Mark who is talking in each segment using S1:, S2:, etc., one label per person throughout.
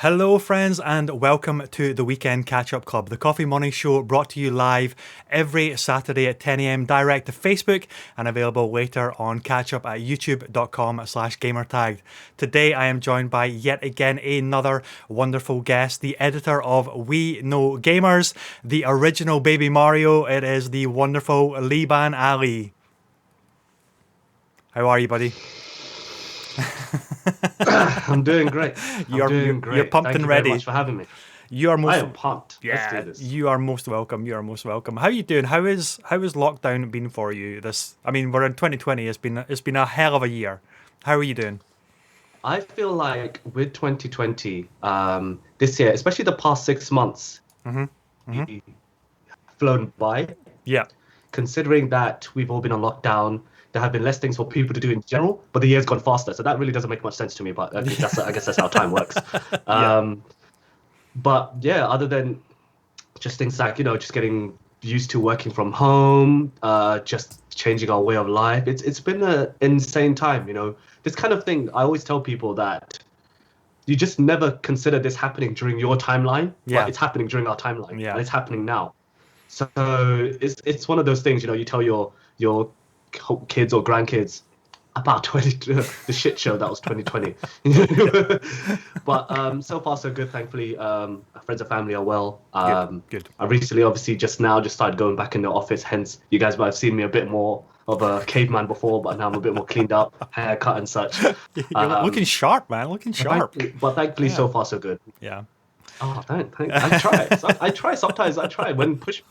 S1: Hello, friends, and welcome to the Weekend Catch Up Club, the coffee morning show brought to you live every Saturday at 10 a.m. direct to Facebook and available later on catch up at youtube.com/gamertagged. Today, I am joined by yet again another wonderful guest, the editor of We Know Gamers, the original Baby Mario. It is the wonderful Liban Ali. How are you, buddy?
S2: I'm doing great.
S1: You're pumped
S2: Thank
S1: and
S2: you very
S1: ready.
S2: much for having me.
S1: You are
S2: I
S1: most
S2: am pumped. Let's
S1: Yeah,
S2: do this.
S1: you are most welcome. You are most welcome. How are you doing? How is lockdown been for you? I mean, we're in 2020. It's been a hell of a year. How are you doing?
S2: I feel like with 2020, this year, especially the past 6 months,
S1: Hmm.
S2: flown by.
S1: Yeah,
S2: Considering that we've all been on lockdown, there have been less things for people to do in general, but the year's gone faster. So that really doesn't make much sense to me. But I guess that's how time works.
S1: yeah,
S2: Um, but yeah, other than just things like just getting used to working from home, just changing our way of life. It's been an insane time. This kind of thing. I always tell people that you just never consider this happening during your timeline, but
S1: yeah,
S2: it's happening during our timeline,
S1: yeah.
S2: and it's happening now. So it's one of those things. You tell your kids or grandkids about 20 the shit show that was 2020. But so far so good, thankfully. Friends and family are well.
S1: Good, good.
S2: I recently obviously just started going back in the office, hence you guys might have seen me a bit more of a caveman before, but now I'm a bit more cleaned up, haircut and such.
S1: You're looking
S2: um
S1: sharp, man. Looking sharp.
S2: but thankfully
S1: Yeah,
S2: so far so good.
S1: yeah.
S2: Oh, thank. I try. I try sometimes. I try when things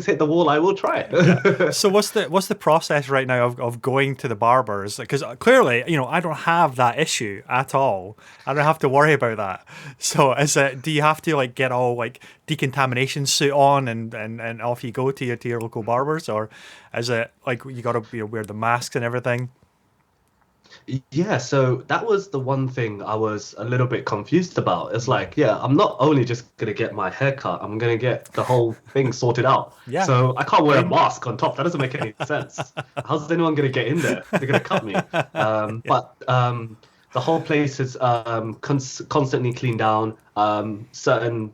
S2: hit the wall. I will try
S1: Yeah.
S2: it.
S1: So what's the process right now of going to the barbers? Because clearly, I don't have that issue at all. I don't have to worry about that. So do you have to like get all like decontamination suit on and off you go to your local barbers, or is it like you got to wear the masks and everything?
S2: Yeah, so that was the one thing I was a little bit confused about. It's like, yeah, I'm not only just gonna get my hair cut, I'm gonna get the whole thing sorted out.
S1: Yeah.
S2: So I can't wear a
S1: Clean.
S2: mask on top. That doesn't make any sense. How's anyone gonna get in there? They're gonna cut me.
S1: Yeah.
S2: But the whole place is constantly cleaned down. Certain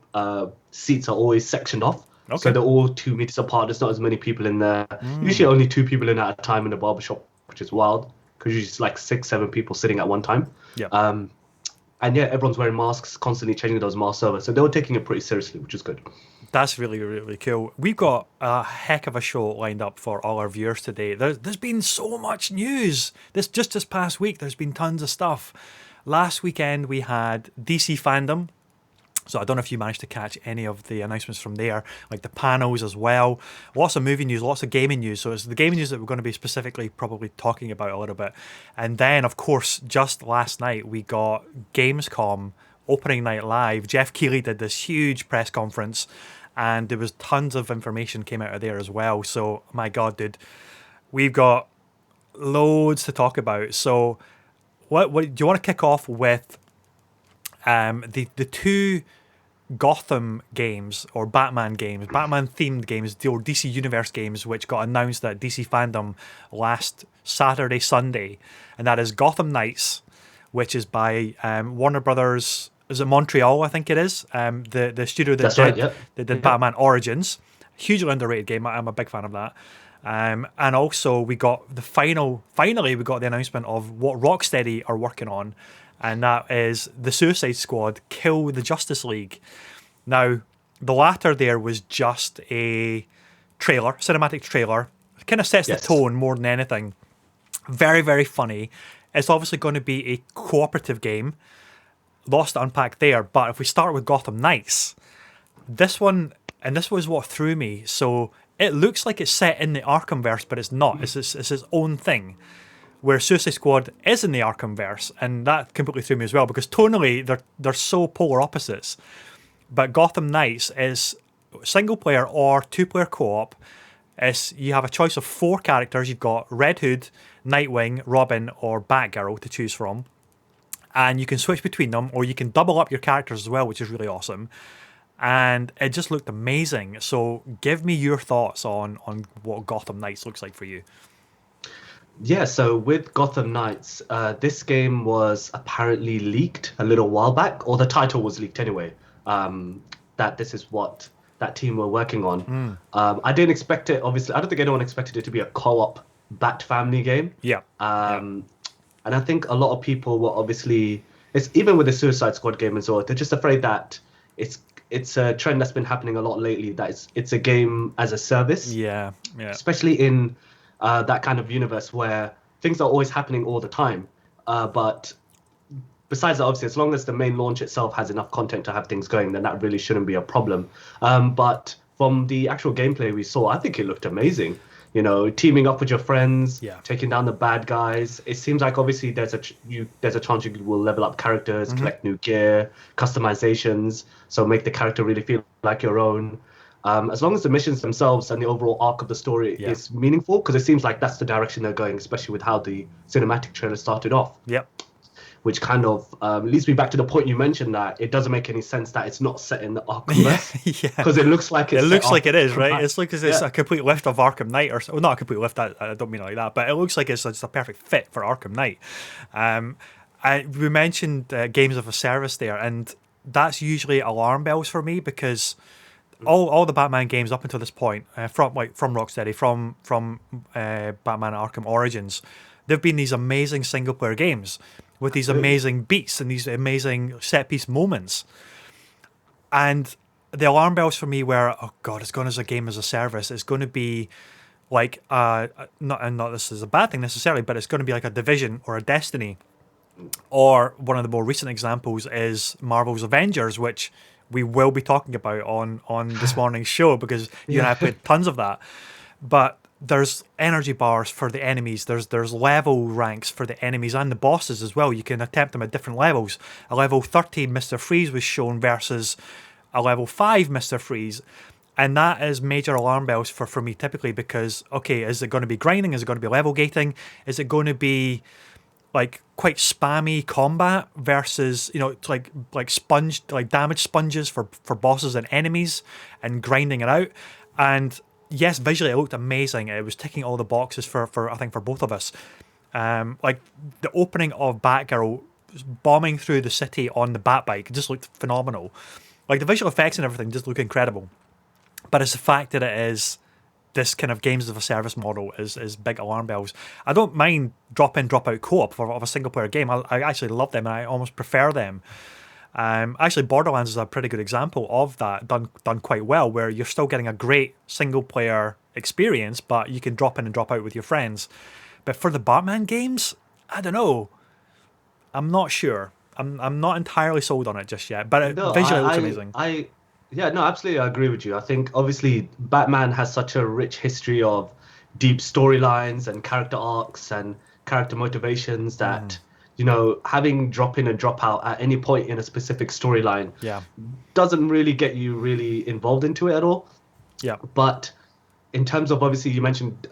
S2: seats are always sectioned off. So
S1: Okay.
S2: they're all 2 meters apart. There's not as many people in there. Usually
S1: Mm.
S2: only two people in at a time in the barber shop, which is wild because usually it's like 6, 7 people sitting at one time.
S1: Yeah.
S2: Um, and yeah, everyone's wearing masks, constantly changing those masks over. So they were taking it pretty seriously, which is good.
S1: That's really, really cool. We've got a heck of a show lined up for all our viewers today. There's been so much news. This past week, there's been tons of stuff. Last weekend, we had DC Fandom. So I don't know if you managed to catch any of the announcements from there, like the panels as well. Lots of movie news, lots of gaming news. So it's the gaming news that we're going to be specifically probably talking about a little bit. And then, of course, just last night, we got Gamescom opening night live. Jeff Keighley did this huge press conference and there was tons of information came out of there as well. So, my God, dude, we've got loads to talk about. So, what do you want to kick off with? The two Gotham games or Batman games, Batman themed games, or DC Universe games, which got announced at DC Fandom last Saturday, Sunday, and that is Gotham Knights, which is by Warner Brothers. Is it Montreal? I think it is. The studio that
S2: That's right.
S1: did
S2: Yep.
S1: that did
S2: Yep.
S1: Batman Origins, hugely underrated game. I'm a big fan of that. And also we got finally we got the announcement of what Rocksteady are working on, and that is the Suicide Squad Kill the Justice League. Now, the latter there was just a trailer, cinematic trailer. It kind of sets the
S2: Yes.
S1: tone more than anything. Very, very funny. It's obviously going to be a cooperative game. Lots to unpack there, but if we start with Gotham Knights, this one, and this was what threw me. So it looks like it's set in the Arkhamverse, but it's not. It's its own thing. Where Suicide Squad is in the Arkhamverse, and that completely threw me as well because tonally they're so polar opposites. But Gotham Knights is single player or two-player co-op. You have a choice of four characters. You've got Red Hood, Nightwing, Robin, or Batgirl to choose from, and you can switch between them, or you can double up your characters as well, which is really awesome. And it just looked amazing. So give me your thoughts on what Gotham Knights looks like for you.
S2: Yeah, so with Gotham Knights, this game was apparently leaked a little while back, or the title was leaked anyway. That this is what that team were working on.
S1: Mm.
S2: I didn't expect it, obviously. I don't think anyone expected it to be a co-op Bat family game.
S1: Yeah, yeah.
S2: Um, and I think a lot of people were obviously, it's even with the Suicide Squad game as well, they're just afraid that it's it's a trend that's been happening a lot lately, that it's a game as a service,
S1: Yeah, yeah.
S2: especially in that kind of universe where things are always happening all the time. But besides that, obviously, as long as the main launch itself has enough content to have things going, then that really shouldn't be a problem. But from the actual gameplay we saw, I think it looked amazing. You know, teaming up with your friends,
S1: Yeah.
S2: taking down the bad guys. It seems like obviously there's a chance you will level up characters,
S1: Hmm.
S2: collect new gear, customizations, so make the character really feel like your own. As long as the missions themselves and the overall arc of the story
S1: Yeah.
S2: is meaningful, because it seems like that's the direction they're going, especially with how the cinematic trailer started off,
S1: Yep.
S2: which kind of leads me back to the point you mentioned that it doesn't make any sense that it's not set in the
S1: Yeah,
S2: Arkhamverse,
S1: yeah.
S2: because it looks like
S1: It
S2: it's set
S1: looks like
S2: off
S1: it is,
S2: Arkham
S1: right?
S2: Knight.
S1: It's like it's
S2: Yeah,
S1: a complete lift of Arkham Knight, or well, not a complete lift. I don't mean it like that, but it looks like it's just a perfect fit for Arkham Knight. Um, we mentioned games of a service there, and that's usually alarm bells for me because all the Batman games up until this point, from Rocksteady, from Batman Arkham Origins, they've been these amazing single player games with these
S2: absolutely.
S1: amazing beats and these amazing set piece moments. And the alarm bells for me were, oh god, it's going as a game as a service. It's going to be like not this is a bad thing necessarily, but it's going to be like a Division or a Destiny. Or one of the more recent examples is Marvel's Avengers, which we will be talking about on this morning's show because you and I
S2: Yeah.
S1: played tons of that. But there's energy bars for the enemies. There's level ranks for the enemies and the bosses as well. You can attempt them at different levels. A level 13 Mr. Freeze was shown versus a level 5 Mr. Freeze. And that is major alarm bells for me typically because, okay, is it going to be grinding? Is it going to be level gating? Is it going to be like quite spammy combat versus it's like sponge like damage sponges for bosses and enemies and grinding it out. And yes, visually it looked amazing. It was ticking all the boxes for I think for both of us. Like the opening of Batgirl bombing through the city on the Batbike just looked phenomenal. Like the visual effects and everything just look incredible. But it's the fact that it is this kind of games of a service model is big alarm bells. I don't mind drop in, drop out co-op of a single player game. I actually love them and I almost prefer them. Actually, Borderlands is a pretty good example of that, done quite well, where you're still getting a great single player experience, but you can drop in and drop out with your friends. But for the Batman games, I don't know. I'm not sure. I'm not entirely sold on it just yet, but
S2: No,
S1: visually it looks amazing.
S2: yeah, no, absolutely, I agree with you. I think obviously Batman has such a rich history of deep storylines and character arcs and character motivations that, having drop in and drop out at any point in a specific storyline
S1: Yeah,
S2: doesn't really get you really involved into it at all.
S1: yeah,
S2: But in terms of obviously you mentioned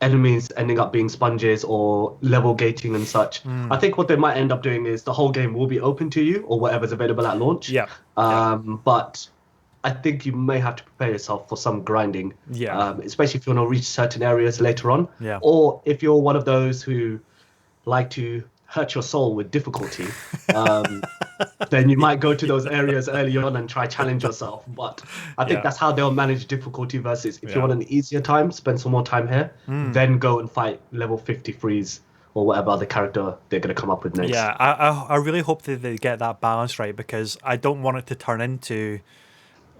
S2: enemies ending up being sponges or level gating and such. I think what they might end up doing is the whole game will be open to you or whatever's available at launch.
S1: yeah, yeah,
S2: But I think you may have to prepare yourself for some grinding,
S1: yeah,
S2: especially if you want to reach certain areas later on,
S1: yeah.
S2: or if you're one of those who like to hurt your soul with difficulty. Um, then you might go to those areas early on and try challenge yourself. But I think
S1: Yeah,
S2: that's how they'll manage difficulty versus if you
S1: yeah.
S2: want an easier time, spend some more time here, then go and fight level 50 freeze or whatever other character they're going to come up with next.
S1: Yeah, I really hope that they get that balance right because I don't want it to turn into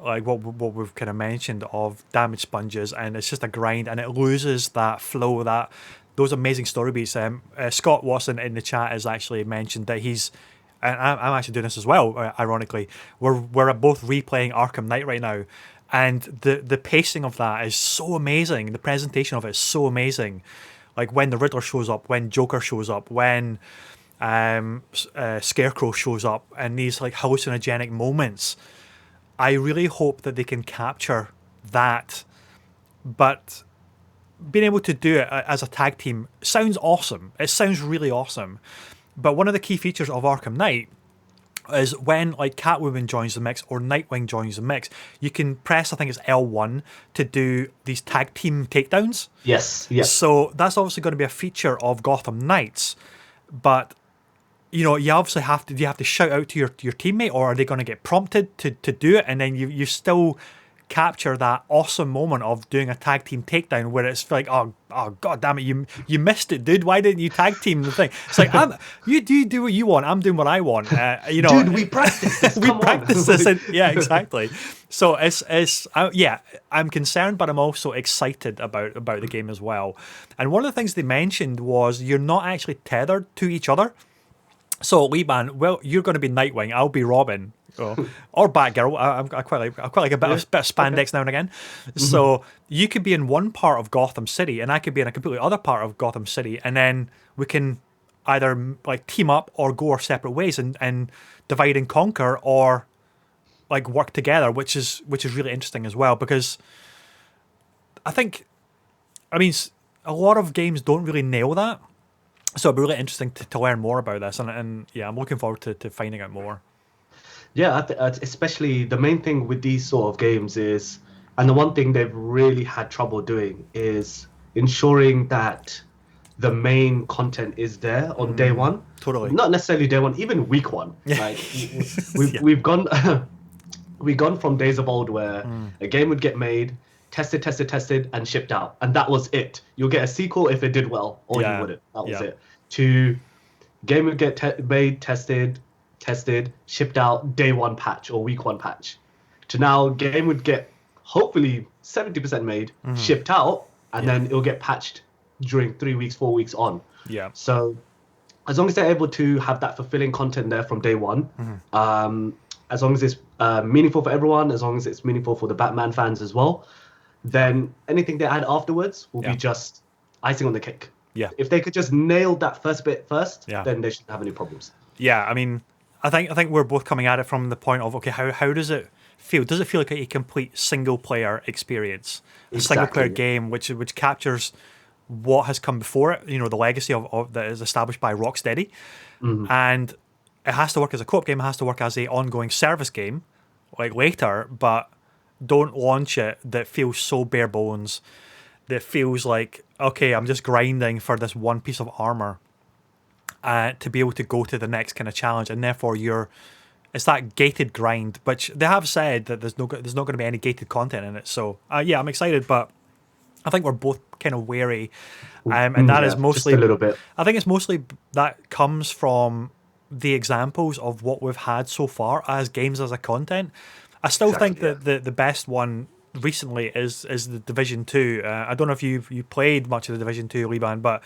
S1: like what we've kind of mentioned of damage sponges and it's just a grind and it loses that flow, that those amazing story beats. Scott Watson in the chat has actually mentioned that he's and I'm actually doing this as well. Ironically, we're both replaying Arkham Knight right now, and the pacing of that is so amazing. The presentation of it is so amazing. Like when the Riddler shows up, when Joker shows up, when Scarecrow shows up, and these like hallucinogenic moments. I really hope that they can capture that, but being able to do it as a tag team sounds awesome. It sounds really awesome. But one of the key features of Arkham Knight is when like Catwoman joins the mix or Nightwing joins the mix, you can press, I think it's L1, to do these tag team takedowns.
S2: Yes. Yeah.
S1: So that's obviously going to be a feature of Gotham Knights, but you obviously have to. Do you have to shout out to your teammate, or are they going to get prompted to do it? And then you still capture that awesome moment of doing a tag team takedown where it's like, oh god damn it, you missed it, dude. Why didn't you tag team the thing? It's like, you do what you want, I'm doing what I want.
S2: Dude, we practiced this.
S1: We practiced this. Yeah, exactly. So I'm concerned, but I'm also excited about the game as well. And one of the things they mentioned was you're not actually tethered to each other. So Liban, well, you're going to be Nightwing, I'll be Robin, or Batgirl. I quite like a bit of spandex now and again. So you could be in one part of Gotham City, and I could be in a completely other part of Gotham City, and then we can either like team up or go our separate ways and divide and conquer, or like work together, which is really interesting as well, because I mean, a lot of games don't really nail that. So it'll be really interesting to learn more about this, and yeah, I'm looking forward to finding out more.
S2: Yeah, especially the main thing with these sort of games is, and the one thing they've really had trouble doing is ensuring that the main content is there on day one.
S1: Totally.
S2: Not necessarily day one, even week one. Like we've gone from days of old where a game would get made, tested, and shipped out, and that was it. You'll get a sequel if it did well, or you wouldn't. That was it. To game would get made, tested, shipped out, day one patch or week one patch. To now, game would get hopefully 70% made, shipped out, and then it'll get patched during 3 weeks, 4 weeks on.
S1: Yeah.
S2: So as long as they're able to have that fulfilling content there from day one, as long as it's meaningful for everyone, as long as it's meaningful for the Batman fans as well, then anything they add afterwards will be just icing on the cake.
S1: Yeah.
S2: If they could just nail that first bit first, then they shouldn't have any problems.
S1: Yeah, I mean, I think we're both coming at it from the point of, okay, how does it feel? Does it feel like a complete single player experience? A single player game which captures what has come before it, the legacy of that is established by Rocksteady. And it has to work as a co-op game, it has to work as a ongoing service game, like later, but don't launch it that feels so bare bones, that feels like, okay, I'm just grinding for this one piece of armor to be able to go to the next kind of challenge, and therefore it's that gated grind, which they have said that there's not going to be any gated content in it. So I'm excited, but I think we're both kind of wary, and that is mostly
S2: just a little bit.
S1: I think it's mostly that comes from the examples of what we've had so far as games as a content. I still think that the best one recently is the Division 2. I don't know if you played much of the Division 2, Liban, but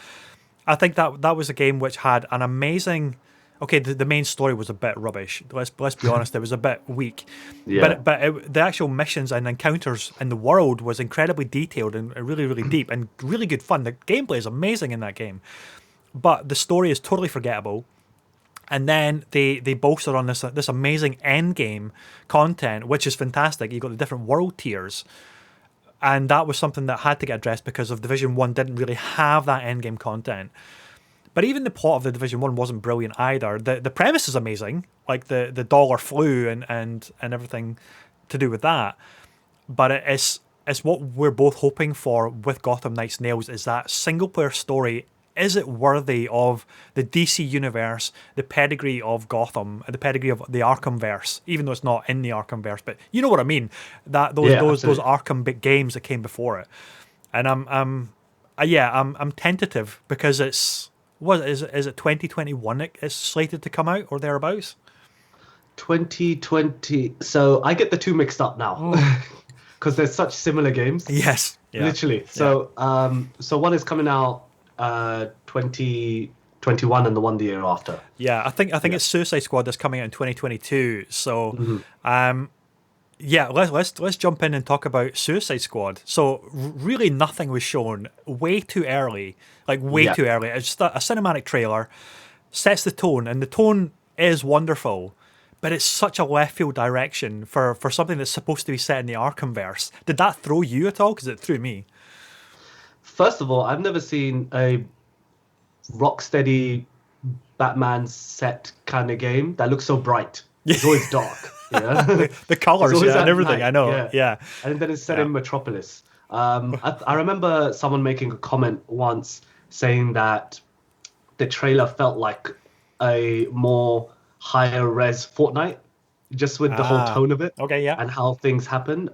S1: I think that was a game which had an amazing. Okay, the main story was a bit rubbish. Let's be honest, it was a bit weak.
S2: Yeah.
S1: But the actual missions and encounters in the world was incredibly detailed and really, really deep and really good fun. The gameplay is amazing in that game, but the story is totally forgettable. And then they bolstered on this amazing end game content, which is fantastic. You've got the different world tiers. And that was something that had to get addressed because of Division 1 didn't really have that end game content. But even the plot of the Division 1 wasn't brilliant either. The premise is amazing, like the dollar flu and everything to do with that. But it's what we're both hoping for with Gotham Knights Nails, is that single player story. Is it worthy of the DC universe, the pedigree of Gotham, the pedigree of the Arkhamverse, even though it's not in the Arkhamverse, but you know what I mean? That those Arkham big games that came before it. And I'm tentative because it's is it 2021 it's slated to come out or thereabouts?
S2: 2020. So I get the two mixed up now because they're such similar games.
S1: Yes. Yeah.
S2: Literally. So so one is coming out 2021 and the one the year after.
S1: Yeah, I think it's Suicide Squad that's coming out in 2022. So let's jump in and talk about Suicide Squad. So really nothing was shown, way too early. Too early. It's just a cinematic trailer, sets the tone, and the tone is wonderful. But it's such a left field direction for something that's supposed to be set in the Arkhamverse. Did that throw you at all? Because it threw me.
S2: First of all, I've never seen a rocksteady Batman set kind of game that looks so bright. It's always dark. Yeah,
S1: The
S2: it's
S1: colors,
S2: always
S1: yeah, and
S2: at
S1: everything. I
S2: night.
S1: know.
S2: Yeah,
S1: Yeah.
S2: and then it's set
S1: Yeah.
S2: in Metropolis. I remember someone making a comment once saying that the trailer felt like a more higher res Fortnite, just with the whole
S1: Ah.
S2: tone of it
S1: Okay. Yeah.
S2: and how things happen.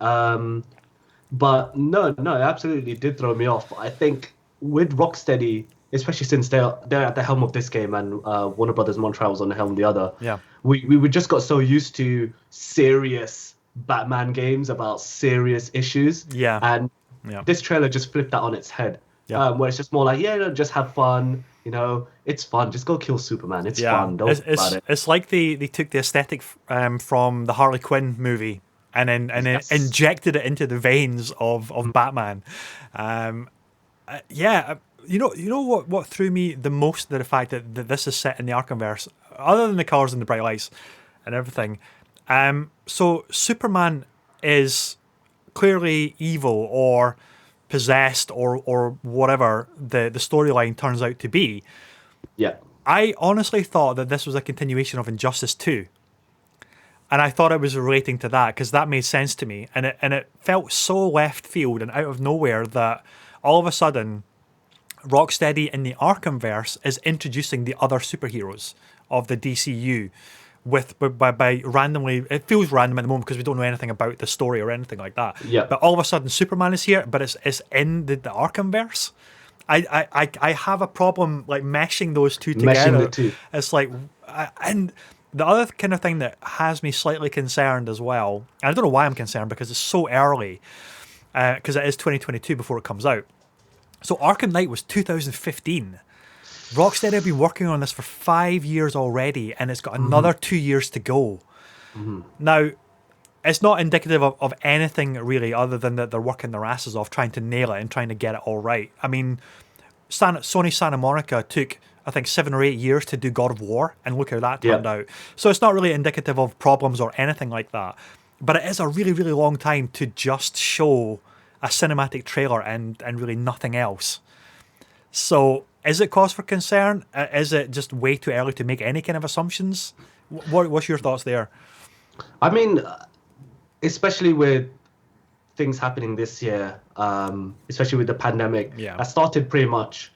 S2: But no, it absolutely did throw me off. I think with Rocksteady, especially since they're at the helm of this game and Warner Brothers Montreal was on the helm of the other,
S1: Yeah.
S2: we just got so used to serious Batman games about serious issues,
S1: Yeah.
S2: and
S1: Yeah.
S2: this trailer just flipped that on its head.
S1: Yeah.
S2: Where it's just more like, yeah, no, just have fun. It's fun. Just go kill Superman. It's
S1: Yeah,
S2: fun. Don't
S1: it's
S2: worry about it.
S1: it's like they took the aesthetic from the Harley Quinn movie and then
S2: Yes.
S1: injected it into the veins of Batman. Yeah, you know what threw me the most, the fact that this is set in the Arkhamverse, other than the colors and the bright lights and everything. So Superman is clearly evil or possessed or whatever the storyline turns out to be.
S2: Yeah.
S1: I honestly thought that this was a continuation of Injustice 2. And I thought it was relating to that because that made sense to me. And it felt so left field and out of nowhere that all of a sudden Rocksteady in the Arkhamverse is introducing the other superheroes of the DCU by randomly, it feels random at the moment because we don't know anything about the story or anything like that.
S2: Yeah.
S1: But all of a sudden Superman is here, but it's in the Arkhamverse. I have a problem like meshing those two
S2: Meshing
S1: together.
S2: the two.
S1: It's like, and the other kind of thing that has me slightly concerned as well, and I don't know why I'm concerned because it's so early, because it is 2022 before it comes out. So Arkham Knight was 2015. Rocksteady have been working on this for 5 years already, and it's got another 2 years to go. Now, it's not indicative of anything really other than that they're working their asses off trying to nail it and trying to get it all right. I mean, Sony Santa Monica took, I think, 7 or 8 years to do God of War, and look how that turned out. So it's not really indicative of problems or anything like that. But it is a really, really long time to just show a cinematic trailer and really nothing else. So is it cause for concern? Is it just way too early to make any kind of assumptions? What's your thoughts there?
S2: I mean, especially with things happening this year, especially with the pandemic,
S1: Yeah.
S2: that started pretty much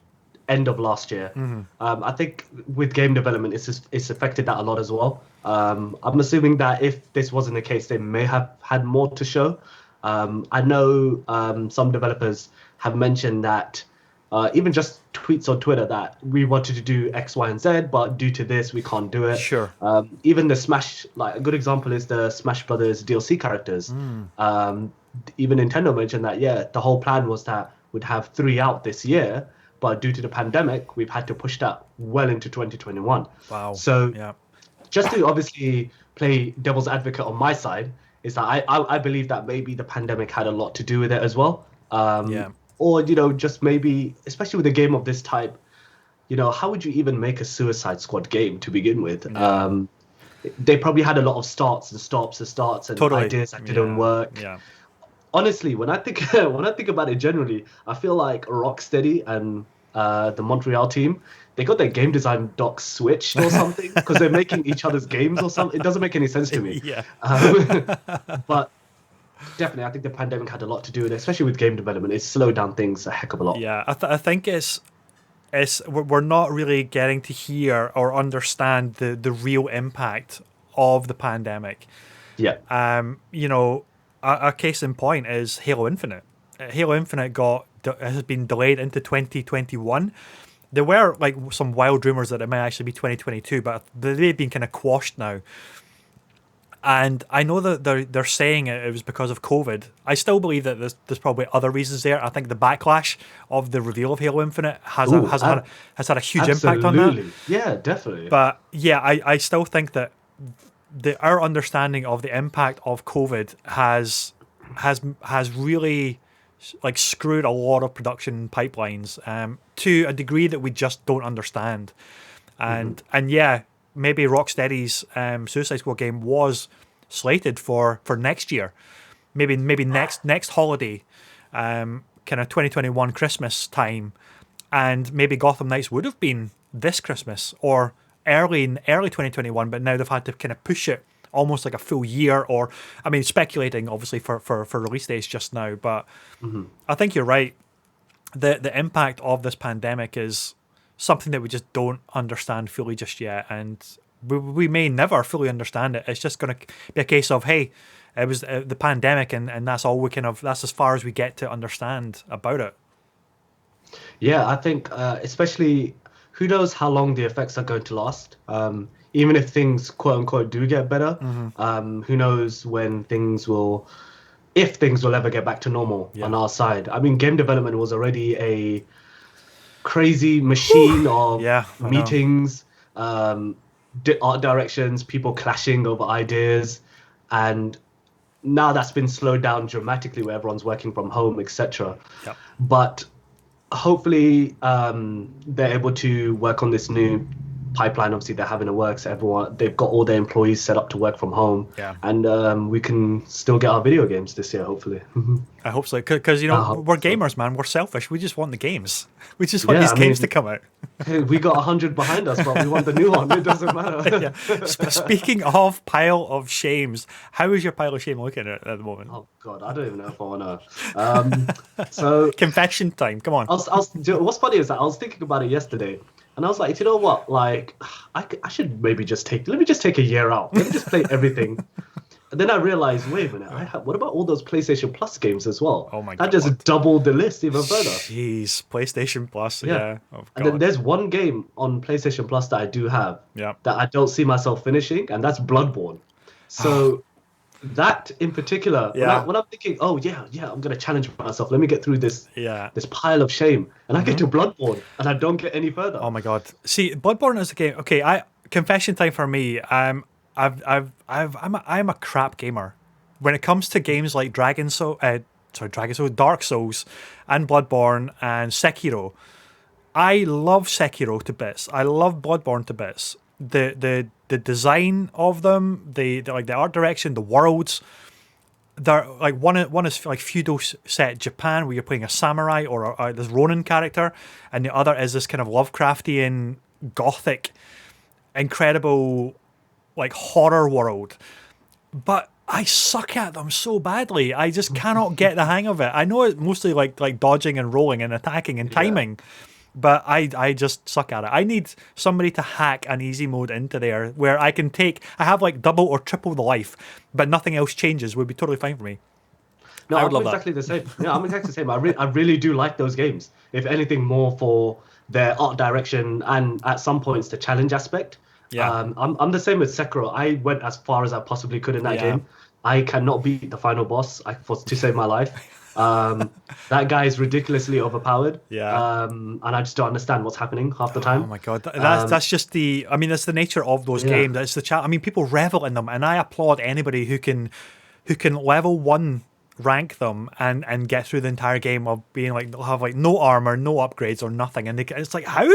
S2: end of last year. I think with game development, it's affected that a lot as well. I'm assuming that if this wasn't the case, they may have had more to show. I know some developers have mentioned that even just tweets on Twitter that we wanted to do X, Y, and Z, but due to this, we can't do it.
S1: Sure.
S2: Even the Smash, like a good example is the Smash Brothers DLC characters. Even Nintendo mentioned that, yeah, the whole plan was that we'd have 3 out this year, but due to the pandemic, we've had to push that well into 2021.
S1: Wow.
S2: So
S1: Yeah.
S2: just to obviously play devil's advocate on my side, is that I believe that maybe the pandemic had a lot to do with it as well.
S1: Yeah.
S2: Or, just maybe, especially with a game of this type, how would you even make a Suicide Squad game to begin with? They probably had a lot of starts and stops and starts and
S1: Totally.
S2: ideas that didn't work.
S1: Yeah.
S2: Honestly, when I think about it generally, I feel like Rocksteady and the Montreal team, they got their game design docs switched or something because they're making each other's games or something. It doesn't make any sense to me.
S1: Yeah.
S2: But definitely, I think the pandemic had a lot to do with it, especially with game development. It slowed down things a heck of a lot.
S1: Yeah, I think we're not really getting to hear or understand the real impact of the pandemic.
S2: Yeah.
S1: A case in point is Halo Infinite. Halo Infinite has been delayed into 2021. There were like some wild rumors that it might actually be 2022, but they've been kind of quashed now. And I know that they're saying it was because of COVID. I still believe that there's probably other reasons there. I think the backlash of the reveal of Halo Infinite has had a huge impact on that.
S2: Yeah, definitely.
S1: But yeah, I still think that our understanding of the impact of COVID has really like screwed a lot of production pipelines to a degree that we just don't understand. And yeah, maybe Rocksteady's Suicide Squad game was slated for next year, maybe next holiday, kind of 2021 Christmas time, and maybe Gotham Knights would have been this Christmas or early 2021, but now they've had to kind of push it almost like a full year, or I mean, speculating obviously for release dates just now. But I think you're right. The impact of this pandemic is something that we just don't understand fully just yet, and we may never fully understand it. It's just going to be a case of, hey, it was the pandemic, and that's all we that's as far as we get to understand about it.
S2: Yeah, I think especially who knows how long the effects are going to last. Even if things quote unquote do get better, who knows when if things will ever get back to normal on our side. I mean, game development was already a crazy machine of meetings, art directions, people clashing over ideas, and now that's been slowed down dramatically where everyone's working from home, etc.
S1: Yep.
S2: But hopefully they're able to work on this new pipeline. Obviously they're having a work, so they've got all their employees set up to work from home, and we can still get our video games this year, hopefully.
S1: I hope so, because we're gamers, man. We're selfish. We just want the games. We just want these games to come out.
S2: We got 100 behind us, but we want the new one. It doesn't matter.
S1: Speaking of pile of shames, how is your pile of shame looking at the moment?
S2: Oh God, I don't even know if I want to. So
S1: confession time. Come on.
S2: What's funny is that I was thinking about it yesterday, and I was like, you know what? Like, I should maybe let me just take a year out. Let me just play everything. And then I realized, wait a minute, what about all those PlayStation Plus games as well?
S1: Oh my God.
S2: I just doubled the list even further.
S1: Jeez, PlayStation Plus, yeah. Oh, God.
S2: And then there's one game on PlayStation Plus that I do have that I don't see myself finishing, and that's Bloodborne. So that in particular, when I'm thinking, I'm going to challenge myself. Let me get through this pile of shame. And I get to Bloodborne, and I don't get any further.
S1: Oh my God. See, Bloodborne is a game. Okay, confession time for me. I'm a crap gamer when it comes to games like Dark Souls, and Bloodborne and Sekiro. I love Sekiro to bits. I love Bloodborne to bits. The design of them, the art direction, the worlds. They're like one is like feudal set Japan where you're playing a samurai or this Ronin character, and the other is this kind of Lovecraftian gothic, incredible, like horror world. But I suck at them so badly. I just cannot get the hang of it. I know it's mostly like dodging and rolling and attacking and timing, but I just suck at it. I need somebody to hack an easy mode into there where I have like double or triple the life, but nothing else changes. Would be totally fine for me.
S2: No, I'm exactly the same. Yeah, I'm exactly the same. I really do like those games. If anything, more for their art direction and at some points the challenge aspect. Yeah, I'm the same with Sekiro. I went as far as I possibly could in that game. I cannot beat the final boss to save my life. That guy is ridiculously overpowered. Yeah. And I just don't understand what's happening half the time.
S1: Oh my God, that's just that's the nature of those games. It's the people revel in them, and I applaud anybody who can level 1 rank them and get through the entire game of being like they'll have like no armor, no upgrades or nothing, and it's like how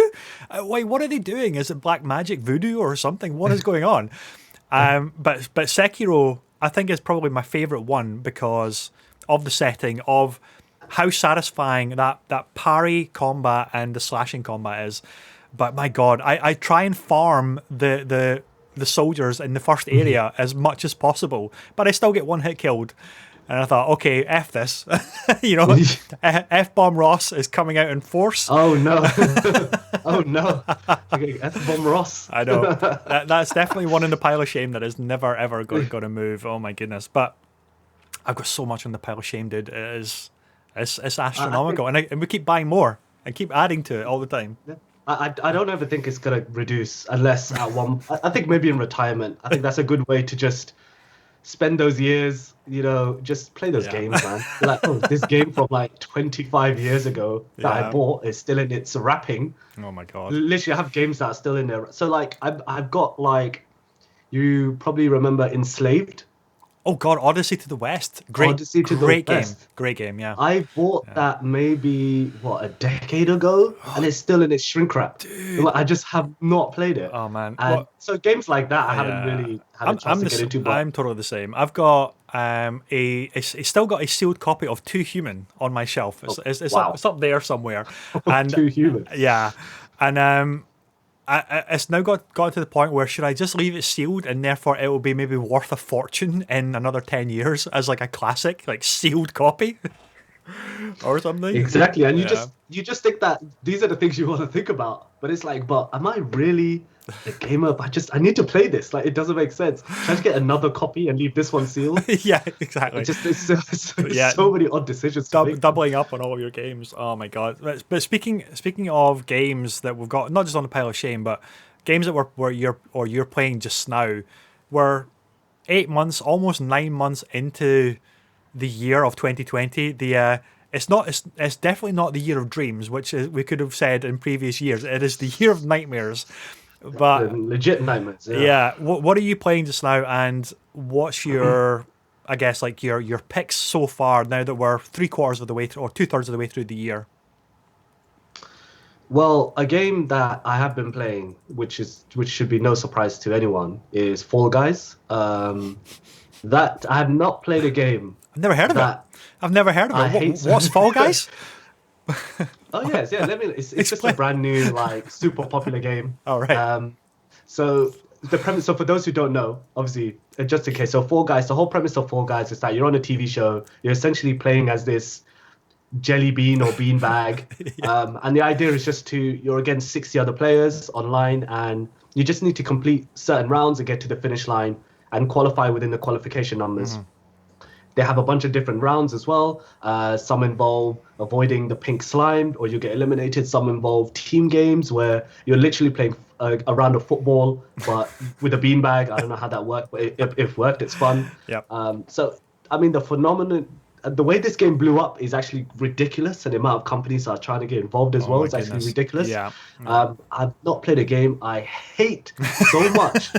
S1: what are they doing? Is it black magic voodoo or something? What is going on? But Sekiro I think is probably my favorite one because of the setting, of how satisfying that parry combat and the slashing combat is. But my God, I try and farm the soldiers in the first area as much as possible, but I still get one hit killed. And I thought, okay, F this. F-bomb Ross is coming out in force.
S2: Oh, no. Oh, no. Okay, F-bomb Ross.
S1: I know. That's definitely one in the pile of shame that is never, ever going to move. Oh, my goodness. But I've got so much on the pile of shame, dude. It's astronomical. And we keep buying more and keep adding to it all the time.
S2: Yeah. I don't ever think it's going to reduce unless at one... I think maybe in retirement. I think that's a good way to just spend those years, just play those games, man. Like, this game from like 25 years ago that I bought is still in its wrapping.
S1: Oh my God.
S2: Literally, I have games that are still in there. So like, I've got like, you probably remember Enslaved.
S1: Oh God, Odyssey to the West. Great game, yeah.
S2: I bought that maybe, a decade ago, and it's still in its shrink wrap. Dude. I just have not played it.
S1: Oh man.
S2: So games like that I haven't really had a chance to get into. But
S1: I'm totally the same. I've got it's still got a sealed copy of Too Human on my shelf. It's up there somewhere.
S2: And Too Human.
S1: Yeah. And it's now got to the point where should I just leave it sealed and therefore it will be maybe worth a fortune in another 10 years as like a classic, like sealed copy or something?
S2: Exactly, and
S1: Yeah.
S2: you just think that these are the things you want to think about, but it's like, but am I really a gamer? I need to play this. Like, it doesn't make sense. Should I just get another copy and leave this one sealed?
S1: Yeah, exactly.
S2: It's so many odd decisions to make.
S1: Doubling up on all of your games. Oh my god! But speaking of games that we've got, not just on the pile of shame, but games that you're playing just now, we're 8 months, almost 9 months into the year of 2020. It's definitely not the year of dreams, which we could have said in previous years. It is the year of nightmares. But
S2: Legit nightmares.
S1: yeah, what are you playing just now, and what's your, I guess, like your picks so far now that we're 3/4 of the way through, or 2/3 of the way through the year?
S2: Well, a game that I have been playing, which should be no surprise to anyone, is Fall Guys. That I have not played a game.
S1: I've never heard of it. I've never heard of it. What's Fall Guys?
S2: Oh yes, yeah. It's just a brand new, like, super popular game.
S1: All right.
S2: So the premise. So for those who don't know, obviously, just in case. So Fall Guys. The whole premise of Fall Guys is that you're on a TV show. You're essentially playing as this jelly bean or bean bag, and the idea is just you're against 60 other players online, and you just need to complete certain rounds and get to the finish line and qualify within the qualification numbers. They have a bunch of different rounds as well. Some involve avoiding the pink slime or you get eliminated. Some involve team games where you're literally playing a round of football, but with a beanbag. I don't know how that worked, but if worked, it's fun.
S1: Yep.
S2: So, I mean, the way this game blew up is actually ridiculous, and the amount of companies that are trying to get involved as well is actually ridiculous.
S1: Yeah.
S2: I've not played a game I hate so much,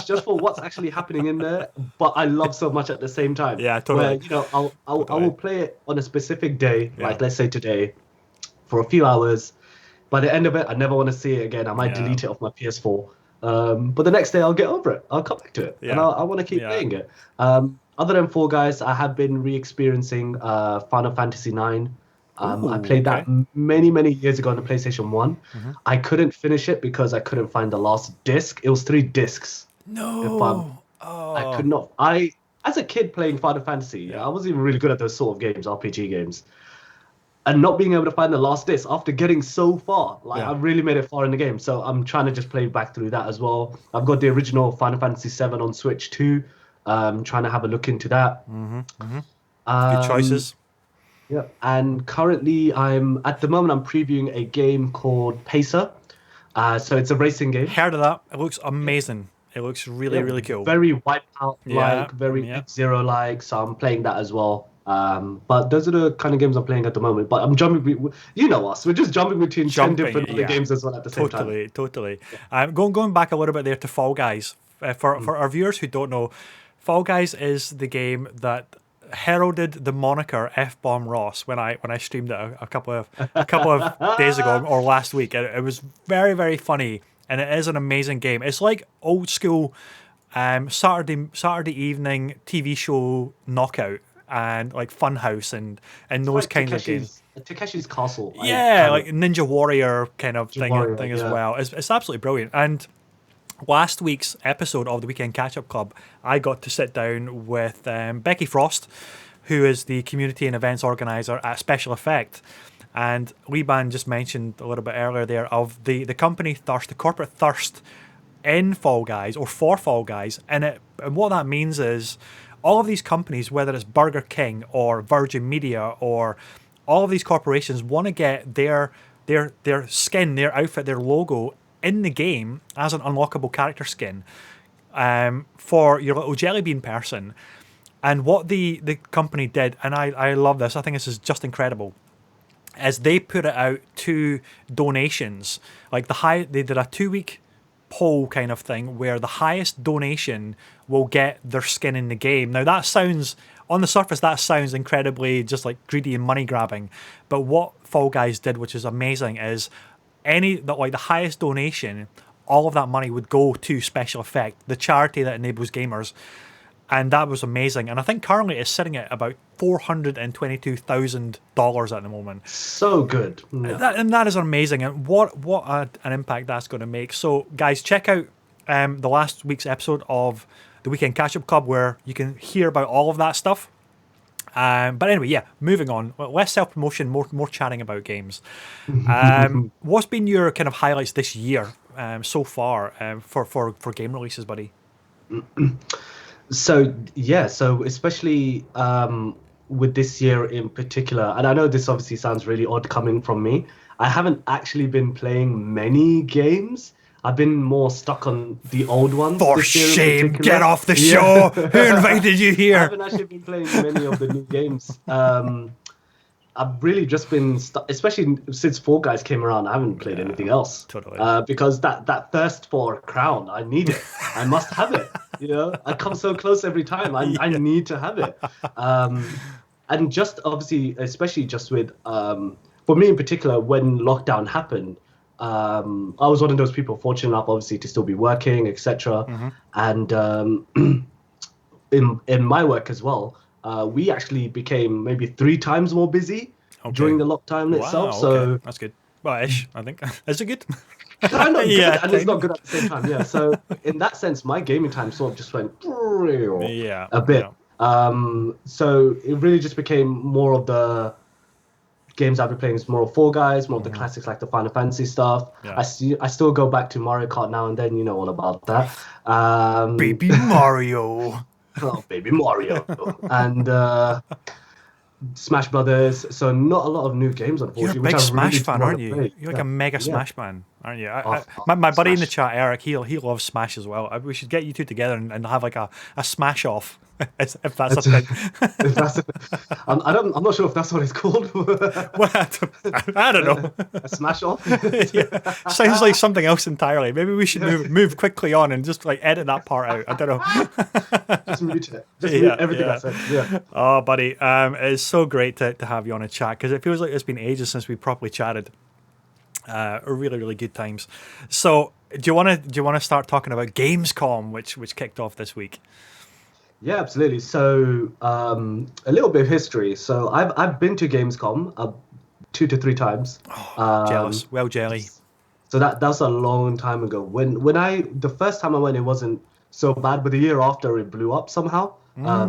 S2: just for what's actually happening in there, but I love so much at the same time.
S1: Yeah, totally.
S2: Where, I will play it on a specific day, like let's say today, for a few hours. By the end of it, I never want to see it again. I might delete it off my PS4. But the next day, I'll get over it. I'll come back to it, and I want to keep playing it. Other than Fall Guys, I have been re-experiencing Final Fantasy IX. I played that many, many years ago on the PlayStation 1. I couldn't finish it because I couldn't find the last disc. It was 3 discs.
S1: No.
S2: I could not. As a kid playing Final Fantasy, I wasn't even really good at those sort of games, RPG games. And not being able to find the last disc after getting so far. I really made it far in the game. So I'm trying to just play back through that as well. I've got the original Final Fantasy 7 on Switch too. Trying to have a look into that.
S1: Good choices.
S2: Yeah, and currently I'm previewing a game called Pacer. So it's a racing game.
S1: Heard of that? It looks amazing. It looks really, really cool.
S2: Very Wipeout-like, very F-Zero-like. So I'm playing that as well. But those are the kind of games I'm playing at the moment. But I'm jumping. You know us. We're just jumping between 10 different other games as well at the same time.
S1: Totally. Going back a little bit there to Fall Guys. For our viewers who don't know, Fall Guys is the game that heralded the moniker F-Bomb Ross when I streamed it a couple of days ago or last week. It was very, very funny, and it is an amazing game. It's like old school Saturday evening TV show Knockout and like Funhouse and those
S2: like
S1: kinds of games.
S2: Takeshi's Castle.
S1: Like Ninja Warrior kind of thing as well. It's absolutely brilliant. And last week's episode of the Weekend Catch-Up Club, I got to sit down with Becky Frost, who is the community and events organizer at Special Effect. And Liban just mentioned a little bit earlier there of the company thirst, the corporate thirst in Fall Guys or for Fall Guys. And what that means is all of these companies, whether it's Burger King or Virgin Media or all of these corporations, want to get their skin, their outfit, their logo in the game as an unlockable character skin for your little jelly bean person. And what the company did, and I love this, I think this is just incredible, is they put it out to donations. Like they did a 2-week poll kind of thing where the highest donation will get their skin in the game. Now that sounds, on the surface, that sounds incredibly just like greedy and money grabbing. But what Fall Guys did, which is amazing, is the highest donation, all of that money would go to Special Effect, the charity that enables gamers. and that was amazing. And I think currently it's sitting at about $422,000 at the moment.
S2: So good. Yeah.
S1: And that is amazing, and what an impact that's going to make. So, guys, check out the last week's episode of the Weekend Catch-Up Club, where you can hear about all of that stuff. But anyway, yeah, moving on. Well, less self-promotion, more chatting about games. What's been your kind of highlights this year so far for game releases, buddy?
S2: So especially with this year in particular, and I know this obviously sounds really odd coming from me, I haven't actually been playing many games. I've been more stuck on the old ones.
S1: For shame, get off the show. Who invited you here?
S2: I haven't actually been playing many of the new games. I've really just been stuck, especially since Fall Guys came around. I haven't played anything else. Totally. Because that thirst for a crown, I need it. I must have it. I come so close every time. I need to have it. And just obviously, especially just with, for me in particular, when lockdown happened, I was one of those people fortunate enough, obviously, to still be working, etc. And in my work as well, we actually became maybe 3 times more busy during the lockdown itself. So
S1: that's good. Well, ish, I think. Is it good?
S2: Kind of, yeah, and it's not good at the same time. Yeah. So in that sense, my gaming time sort of just went a bit. So it really just became more of the games I've been playing is more of Fall Guys, more of the classics like the Final Fantasy stuff. I still go back to Mario Kart now and then. You know all about that.
S1: Baby Mario.
S2: Oh, Baby Mario. And Smash Brothers. So not a lot of new games, unfortunately.
S1: You're a big Smash fan, aren't you? You're like a mega Smash man, aren't you? My buddy in the chat, Eric, he loves Smash as well. We should get you two together and have like a Smash off. If that's a thing.
S2: I'm not sure if that's what it's called.
S1: Well, I don't know.
S2: A smash off?
S1: Sounds like something else entirely. Maybe we should move quickly on and just like edit that part out. I don't know.
S2: Just mute it. Mute everything I said. Yeah.
S1: Oh, buddy, it's so great to have you on a chat, because it feels like it's been ages since we properly chatted. Really, really good times. So, do you want to start talking about Gamescom, which kicked off this week?
S2: Yeah, absolutely. So a little bit of history. So I've been to Gamescom 2 to 3 times.
S1: Jealous. Well, jelly.
S2: So that's a long time ago. When the first time I went, it wasn't so bad, but the year after it blew up somehow.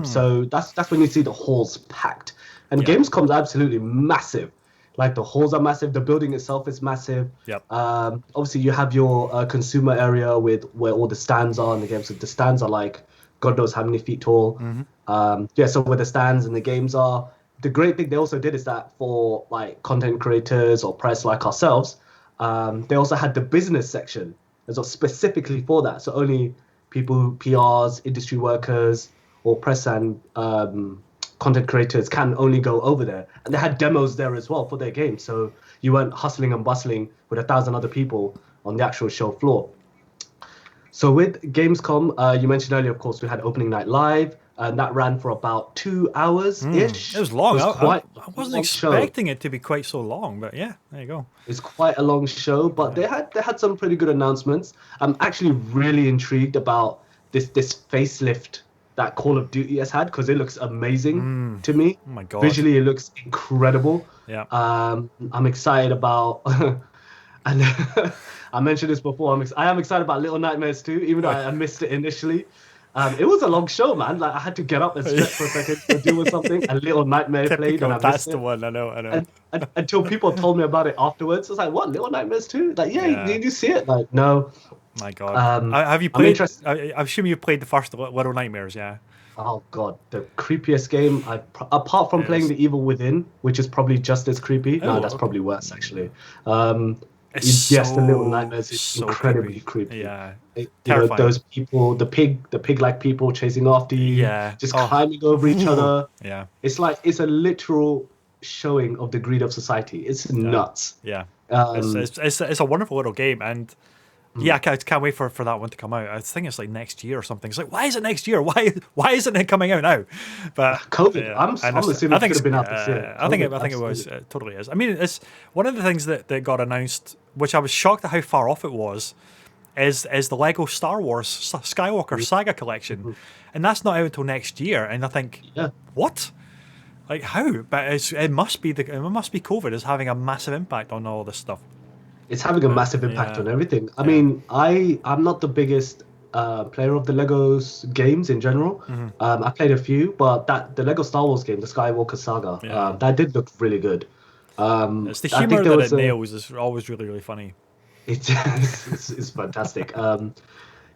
S2: So that's when you see the halls packed. And Gamescom's absolutely massive. Like the halls are massive. The building itself is massive.
S1: Yep.
S2: Obviously you have your consumer area where all the stands are in the games. So the stands are like God knows how many feet tall. So where the stands and the games are. The great thing they also did is that for like content creators or press like ourselves, they also had the business section as well, specifically for that. So only people who PRs, industry workers, or press and content creators can only go over there. And they had demos there as well for their game. So you weren't hustling and bustling with 1,000 other people on the actual show floor. So with Gamescom, you mentioned earlier, of course, we had opening night live, and that ran for about 2 hours-ish.
S1: It was long. I wasn't expecting it to be quite so long, but yeah, there you go.
S2: It's quite a long show, but they had some pretty good announcements. I'm actually really intrigued about this facelift that Call of Duty has had, because it looks amazing to me.
S1: Oh my God.
S2: Visually, it looks incredible.
S1: Yeah.
S2: I'm excited about... And I mentioned this before. I am excited about Little Nightmares too, even though I missed it initially. It was a long show, man. Like I had to get up and stretch for a second to deal with something. And Little Nightmare played, and I
S1: that's
S2: missed
S1: the
S2: it.
S1: one. I know.
S2: And until people told me about it afterwards, I was like, "What? Little Nightmares too? Like, did you see it? Like, no."
S1: My God. Have you played? I'm assuming you played the first Little Nightmares, yeah.
S2: Oh God, the creepiest game. Apart from playing The Evil Within, which is probably just as creepy. No, that's probably worse actually. The Little Nightmares is so incredibly creepy.
S1: Yeah,
S2: those people, the pig-like people chasing after you, just climbing over each other.
S1: Yeah,
S2: it's a literal showing of the greed of society. It's nuts.
S1: Yeah, it's a wonderful little game, and I can't wait for that one to come out. I think it's like next year or something. It's like, why is it next year? Why isn't it coming out now? But
S2: COVID. I'm assuming it could have been out this year.
S1: I think it was. It totally is. I mean, it's one of the things that got announced, which I was shocked at how far off it was, is the Lego Star Wars Skywalker Saga collection, and that's not out until next year. And I think, what? Like how? But it must be COVID is having a massive impact on all this stuff.
S2: It's having a massive impact on everything. I mean, I'm not the biggest player of the Legos games in general. I played a few, but the Lego Star Wars game, the Skywalker Saga, that did look really good.
S1: It's the humor that it nails is always really, really funny.
S2: It's fantastic.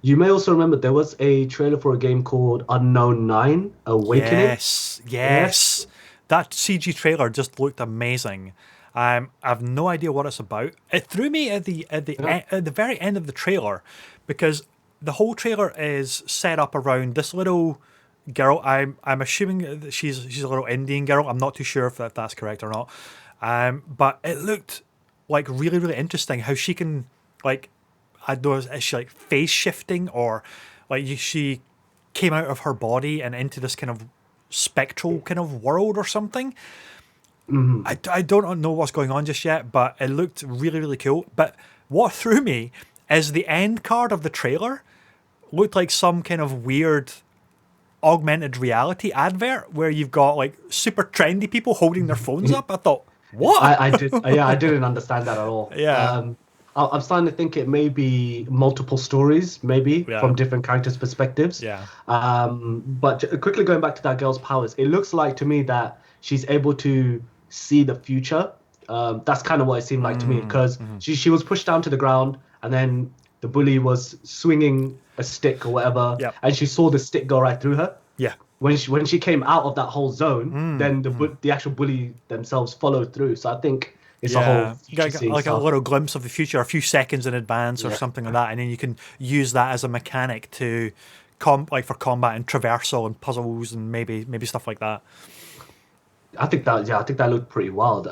S2: You may also remember there was a trailer for a game called Unknown 9 Awakening.
S1: Yes. That CG trailer just looked amazing. I have no idea what it's about. It threw me at the very end of the trailer, because the whole trailer is set up around this little girl. I'm assuming that she's a little Indian girl. I'm not too sure if that's correct or not. But it looked like really, really interesting how she can, like, I don't know, is she like phase shifting, or like she came out of her body and into this kind of spectral kind of world or something. I don't know what's going on just yet, but it looked really, really cool. But what threw me is the end card of the trailer looked like some kind of weird augmented reality advert where you've got like super trendy people holding their phones up. I thought, what?
S2: I didn't understand that at all. I'm starting to think it may be multiple stories, maybe from different characters' perspectives. But quickly going back to that girl's powers, it looks like to me that she's able to see the future. That's kind of what it seemed like to me, because she was pushed down to the ground, and then the bully was swinging a stick or whatever, and she saw the stick go right through her. When she came out of that whole zone, then the actual bully themselves followed through. So I think it's a whole
S1: like a little glimpse of the future, a few seconds in advance or something like that, and then you can use that as a mechanic to for combat and traversal and puzzles and maybe stuff like that.
S2: I think that looked pretty wild.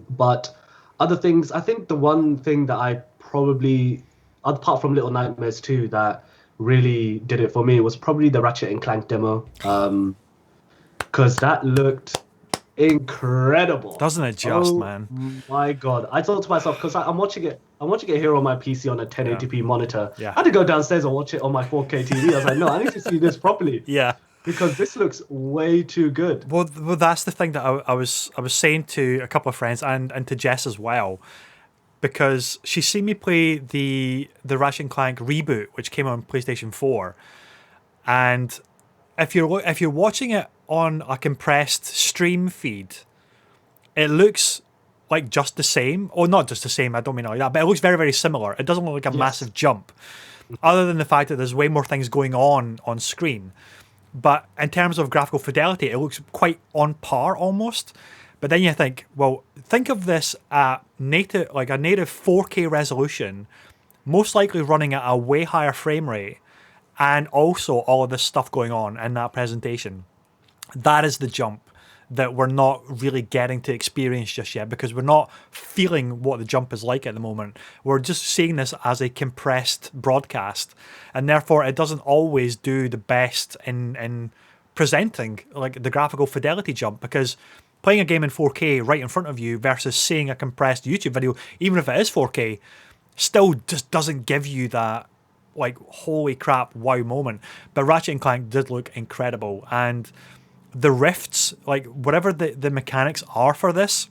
S2: But other things, I think the one thing that I probably, apart from Little Nightmares 2, that really did it for me was probably the Ratchet and Clank demo, because that looked incredible.
S1: Doesn't it just, man?
S2: My God. I thought to myself, because I'm watching it here on my PC on a 1080p monitor. I had to go downstairs and watch it on my 4K TV. I was like, no, I need to see this properly. Because this looks way too good.
S1: Well, that's the thing that I was saying to a couple of friends and to Jess as well, because she's seen me play the Ratchet and Clank reboot, which came on PlayStation 4, and if you're watching it on a compressed stream feed, it looks like just the same. Or not just the same, I don't mean it like that, but it looks very, very similar. It doesn't look like a massive jump, other than the fact that there's way more things going on screen. But in terms of graphical fidelity, it looks quite on par almost. But then you think, well, think of this at a native 4K resolution, most likely running at a way higher frame rate, and also all of this stuff going on in that presentation. That is the jump that we're not really getting to experience just yet, because we're not feeling what the jump is like at the moment. We're just seeing this as a compressed broadcast, and therefore it doesn't always do the best in presenting like the graphical fidelity jump, because playing a game in 4K right in front of you versus seeing a compressed YouTube video, even if it is 4K, still just doesn't give you that like holy crap wow moment. But Ratchet and Clank did look incredible, and the rifts, like whatever the mechanics are for this,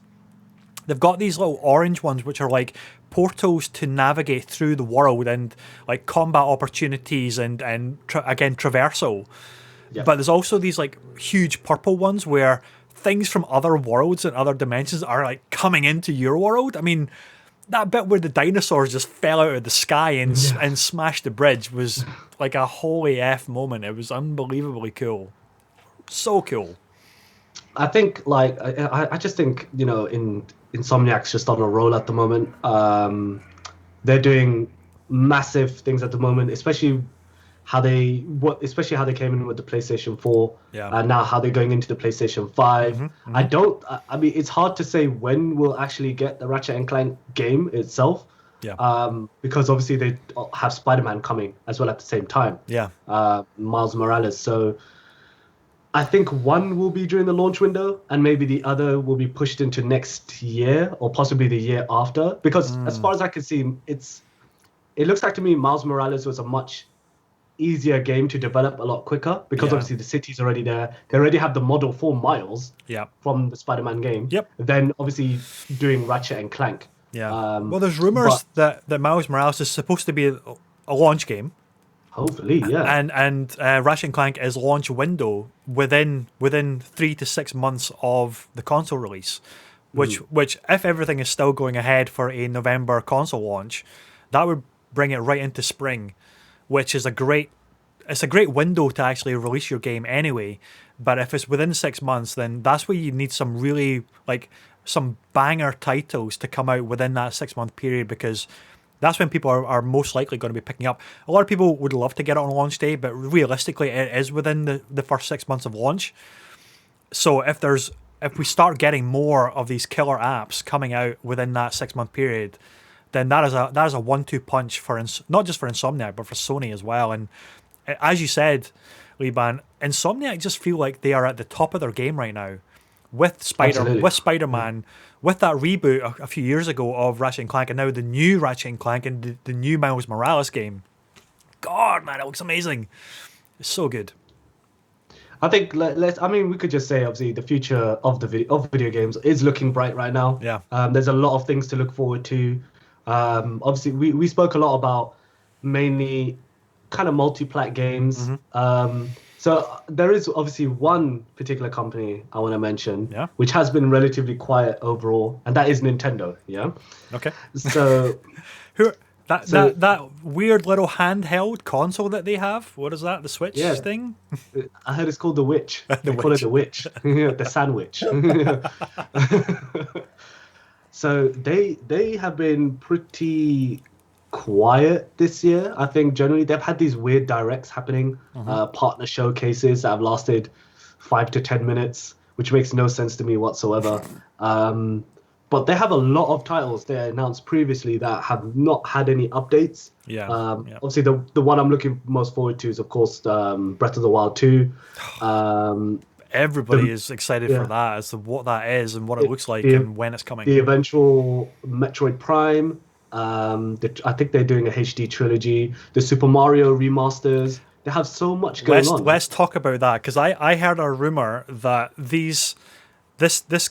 S1: they've got these little orange ones which are like portals to navigate through the world and like combat opportunities and again traversal. But there's also these like huge purple ones where things from other worlds and other dimensions are like coming into your world. I mean, that bit where the dinosaurs just fell out of the sky and smashed the bridge was like a holy F moment. It was unbelievably cool. So cool.
S2: I think, like, I just think, you know, Insomniac's just on a roll at the moment. They're doing massive things at the moment, especially how they came in with the PlayStation 4, and now how they're going into the PlayStation 5. I mean, it's hard to say when we'll actually get the Ratchet and Clank game itself. Because obviously they have Spider-Man coming as well at the same time. Miles Morales. So I think one will be during the launch window, and maybe the other will be pushed into next year or possibly the year after. Because as far as I can see, it looks like to me Miles Morales was a much easier game to develop a lot quicker because
S1: Yeah.
S2: obviously the city's already there. They already have the model for Miles
S1: Yeah.
S2: from the Spider-Man game.
S1: Yep.
S2: Then obviously doing Ratchet and Clank.
S1: Yeah.
S2: Um,
S1: Well, there's
S2: but
S1: rumors that Miles Morales is supposed to be a launch game,
S2: hopefully, yeah.
S1: and Ratchet and Clank is launch window within 3 to 6 months of the console release, which if everything is still going ahead for a November console launch, that would bring it right into spring, which is a great window to actually release your game anyway. But if it's within 6 months, then that's where you need some really some banger titles to come out within that 6 month period, because that's when people are most likely going to be picking up. A lot of people would love to get it on launch day, but realistically it is within the first 6 months of launch. So if we start getting more of these killer apps coming out within that 6 month period, then that is a 1-2 punch for not just for Insomniac but for Sony as well. And as you said, Liban, Insomniac just feel like they are at the top of their game right now with Spider-Man, with that reboot a few years ago of Ratchet and Clank, and now the new Ratchet and Clank and the new Miles Morales game. God, man, it looks amazing. It's so good.
S2: I think we could just say obviously the future of video games is looking bright right now.
S1: Yeah.
S2: There's a lot of things to look forward to. Obviously we spoke a lot about mainly kind of multi-plat games. So there is obviously one particular company I want to mention, which has been relatively quiet overall, and that is Nintendo. Yeah.
S1: Okay.
S2: So
S1: that weird little handheld console that they have. What is that? The Switch thing?
S2: I heard it's called the Witch. They call it the Witch, the Sandwich. So they have been pretty quiet this year. I think generally they've had these weird directs happening, partner showcases that have lasted 5 to 10 minutes, which makes no sense to me whatsoever. But they have a lot of titles they announced previously that have not had any updates. Obviously the one I'm looking most forward to is of course Breath of the Wild 2.
S1: Everybody is excited for that, as to what that is and what it looks like and when it's coming.
S2: The eventual Metroid Prime. I think they're doing a HD trilogy. The Super Mario remasters. They have so much going on.
S1: Let's talk about that, because I heard a rumor that this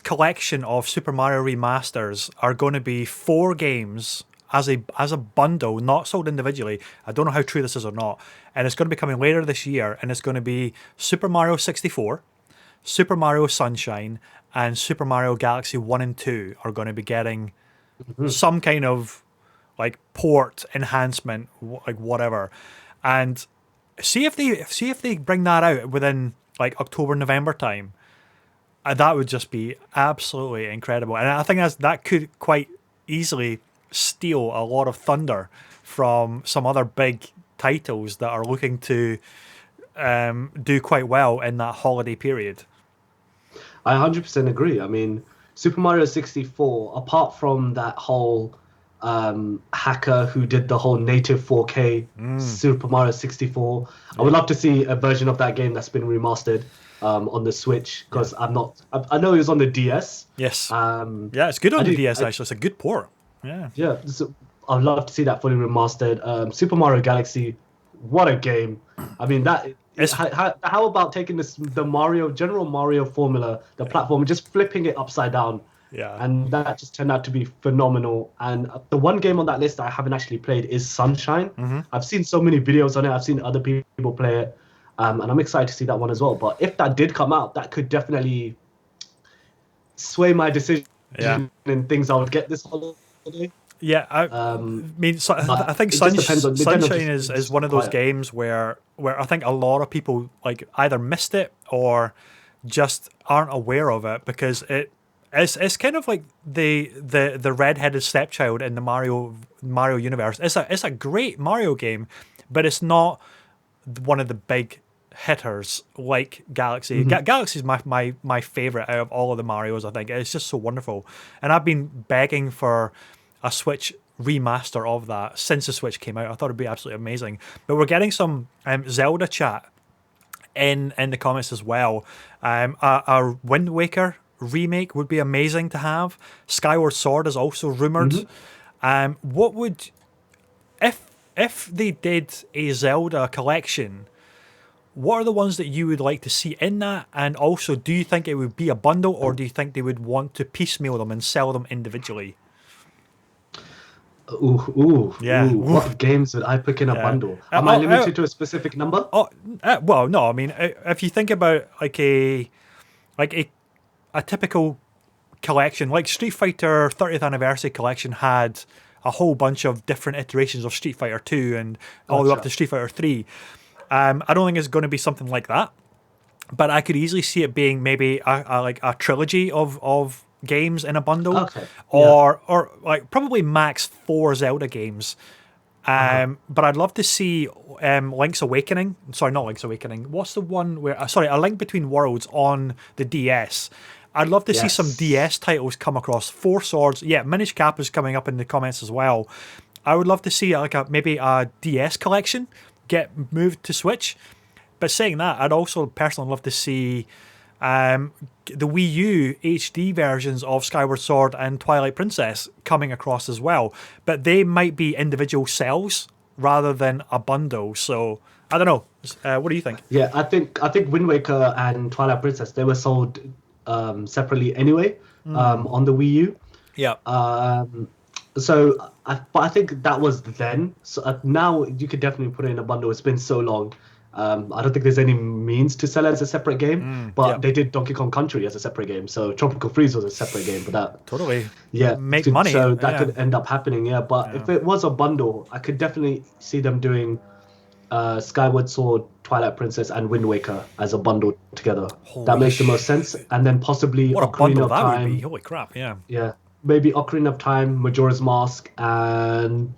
S1: collection of Super Mario remasters are going to be 4 games as a bundle, not sold individually. I don't know how true this is or not, and it's going to be coming later this year, and it's going to be Super Mario 64, Super Mario Sunshine, and Super Mario Galaxy 1 and 2 are going to be getting some kind of port enhancement, whatever. And see if they bring that out within October, November time. That would just be absolutely incredible. And I think that could quite easily steal a lot of thunder from some other big titles that are looking to do quite well in that holiday period.
S2: I 100% agree. I mean, Super Mario 64, apart from that whole hacker who did the whole native 4K Super Mario 64, I would love to see a version of that game that's been remastered on the Switch, because I know it was on the DS.
S1: Yes. It's good on the DS, actually. It's a good port. Yeah.
S2: So I'd love to see that fully remastered. Super Mario Galaxy, what a game! I mean, how about taking the general Mario formula, the platform, and just flipping it upside down?
S1: Yeah.
S2: And that just turned out to be phenomenal. And the one game on that list I haven't actually played is Sunshine. I've seen so many videos on it. I've seen other people play it. And I'm excited to see that one as well. But if that did come out, that could definitely sway my decision in things I would get this holiday.
S1: Yeah, I mean, I think Sunshine is one of those games where I think a lot of people either missed it or just aren't aware of it, because it's kind of like the red-headed stepchild in the Mario universe. It's a great Mario game, but it's not one of the big hitters like Galaxy. Galaxy's my favorite out of all of the Marios. I think it's just so wonderful, and I've been begging for a Switch remaster of that since the Switch came out. I thought it'd be absolutely amazing. But we're getting some Zelda chat in the comments as well. A Wind Waker remake would be amazing to have. Skyward Sword is also rumored. What would, if if they did a Zelda collection, what are the ones that you would like to see in that? And also, do you think it would be a bundle, or do you think they would want to piecemeal them and sell them individually? Yeah.
S2: What games would I pick in a
S1: Yeah.
S2: bundle? Am I
S1: Oh,
S2: limited to a specific number?
S1: well, no. I mean, if you think about like a typical collection, like Street Fighter 30th Anniversary Collection had a whole bunch of different iterations of Street Fighter 2 and all the way up to Street Fighter 3. I don't think it's going to be something like that, but I could easily see it being maybe like a trilogy of games in a bundle,
S2: Okay.
S1: or like probably max 4 Zelda games. But I'd love to see Link's Awakening. Sorry, not Link's Awakening. What's the one where? Sorry, A Link Between Worlds on the DS. I'd love to see some DS titles come across. 4 Swords. Yeah, Minish Cap is coming up in the comments as well. I would love to see like maybe a DS collection get moved to Switch. But saying that, I'd also personally love to see the Wii U HD versions of Skyward Sword and Twilight Princess coming across as well. But they might be individual cells rather than a bundle. So I don't know. What do you think?
S2: Yeah, I think Wind Waker and Twilight Princess, they were sold separately anyway on the Wii U.
S1: Yeah.
S2: But I think that was then. So now you could definitely put it in a bundle. It's been so long. I don't think there's any means to sell it as a separate game, but they did Donkey Kong Country as a separate game. So Tropical Freeze was a separate game for that.
S1: Totally.
S2: Yeah,
S1: Make money.
S2: So that could end up happening. Yeah, but if it was a bundle, I could definitely see them doing Skyward Sword, Twilight Princess, and Wind Waker as a bundle together. That makes the most sense. And then possibly
S1: what a
S2: Ocarina
S1: bundle
S2: of
S1: that
S2: Time.
S1: would be. Holy crap! Yeah.
S2: Yeah, maybe Ocarina of Time, Majora's Mask, and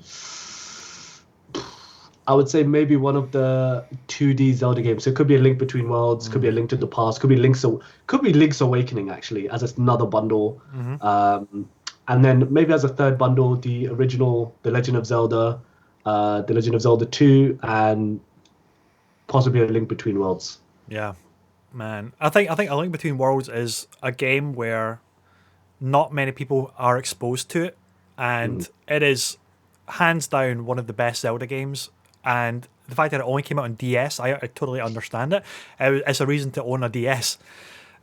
S2: I would say maybe one of the 2D Zelda games. So it could be A Link Between Worlds, could be A Link to the Past, could be Link's Awakening actually as another bundle. And then maybe as a third bundle, the original The Legend of Zelda, The Legend of Zelda 2, and possibly A Link Between Worlds.
S1: Yeah, man. I think A Link Between Worlds is a game where not many people are exposed to it, and it is hands down one of the best Zelda games. And the fact that it only came out on DS, I totally understand it. It's a reason to own a DS.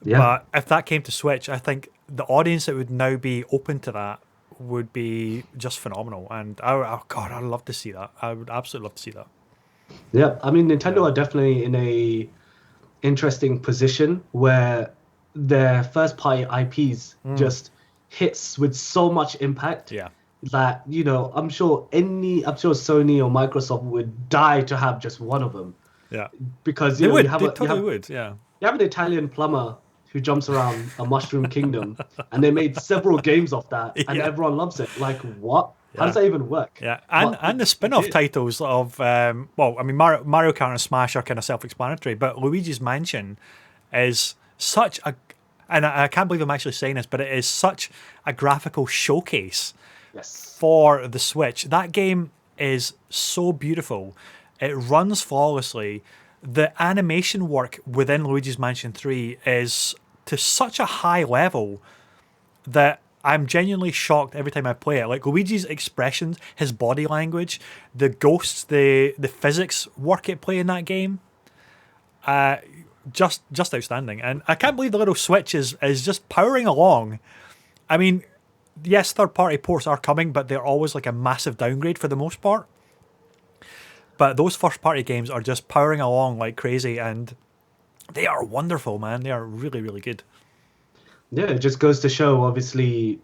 S1: Yeah. But if that came to Switch, I think the audience that would now be open to that would be just phenomenal. And God, I'd love to see that. I would absolutely love to see that.
S2: Yeah, I mean, Nintendo are definitely in a interesting position where their first party IPs just hits with so much impact.
S1: Yeah.
S2: That, you know, I'm sure Sony or Microsoft would die to have just one of them.
S1: Yeah.
S2: Because
S1: they totally would. Yeah.
S2: You have an Italian plumber who jumps around a mushroom kingdom, and they made several games of that, and everyone loves it. Like, what? How does that even work?
S1: Yeah, and the spin-off titles of well, I mean, Mario Kart and Smash are kind of self-explanatory, but Luigi's Mansion is such a, and I can't believe I'm actually saying this, but it is such a graphical showcase.
S2: Yes.
S1: For the Switch. That game is so beautiful. It runs flawlessly. The animation work within Luigi's Mansion 3 is to such a high level that I'm genuinely shocked every time I play it. Like Luigi's expressions, his body language, the ghosts, the physics work at play in that game, just outstanding. And I can't believe the little Switch is just powering along. I mean, yes, third-party ports are coming, but they're always like a massive downgrade for the most part. But those first-party games are just powering along like crazy, and they are wonderful, man. They are really, really good.
S2: Yeah, it just goes to show, obviously,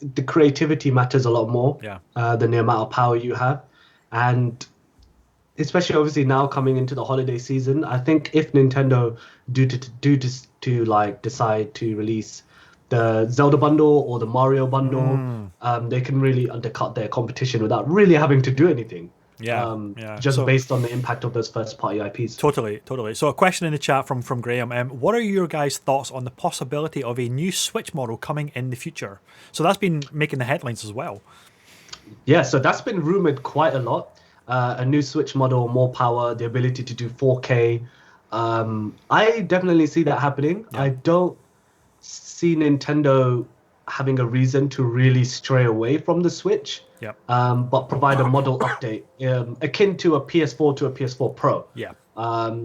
S2: the creativity matters a lot more than the amount of power you have. And especially, obviously, now coming into the holiday season, I think if Nintendo decide to release the Zelda bundle or the Mario bundle, they can really undercut their competition without really having to do anything. Just based on the impact of those first-party IPs.
S1: Totally. So a question in the chat from Graham. What are your guys' thoughts on the possibility of a new Switch model coming in the future? So that's been making the headlines as well. Yeah,
S2: so that's been rumored quite a lot. A new Switch model, more power, the ability to do 4K. I definitely see that happening. I don't see Nintendo having a reason to really stray away from the Switch,
S1: Yep.
S2: but provide a model update akin to a PS4 to a PS4 Pro.
S1: Yeah.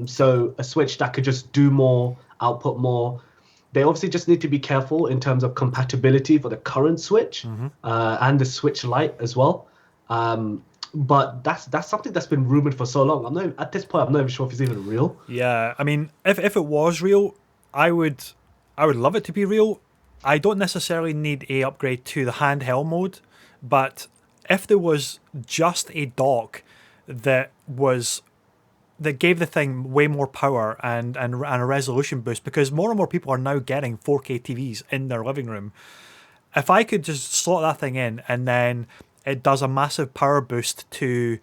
S2: So a Switch that could just do more, output more. They obviously just need to be careful in terms of compatibility for the current Switch and the Switch Lite as well. But that's something that's been rumored for so long. At this point, I'm not even sure if it's even real.
S1: Yeah, I mean, if it was real, I would love it to be real. I don't necessarily need a upgrade to the handheld mode, but if there was just a dock that gave the thing way more power and a resolution boost, because more and more people are now getting 4K TVs in their living room. If I could just slot that thing in and then it does a massive power boost to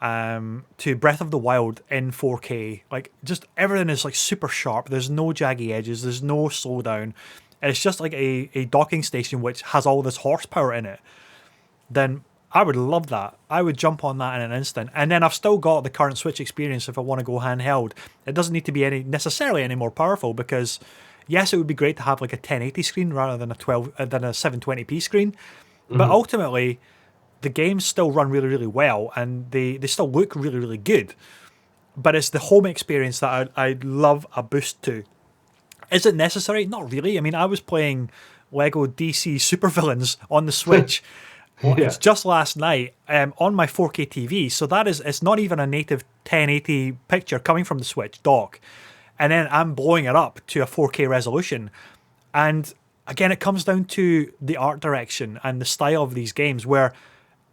S1: Breath of the Wild in 4K, like just everything is like super sharp. There's no jaggy edges. There's no slowdown. It's just like a docking station which has all this horsepower in it. Then I would love that. I would jump on that in an instant. And then I've still got the current Switch experience if I want to go handheld. It doesn't need to be necessarily any more powerful, because yes, it would be great to have like a 1080 screen rather than a 720p screen. But ultimately, the games still run really, really well, and they still look really, really good. But it's the home experience that I'd love a boost to. Is it necessary? Not really. I mean, I was playing Lego DC Supervillains on the Switch. It's just last night on my 4K TV. So it's not even a native 1080 picture coming from the Switch dock. And then I'm blowing it up to a 4K resolution. And again, it comes down to the art direction and the style of these games, where,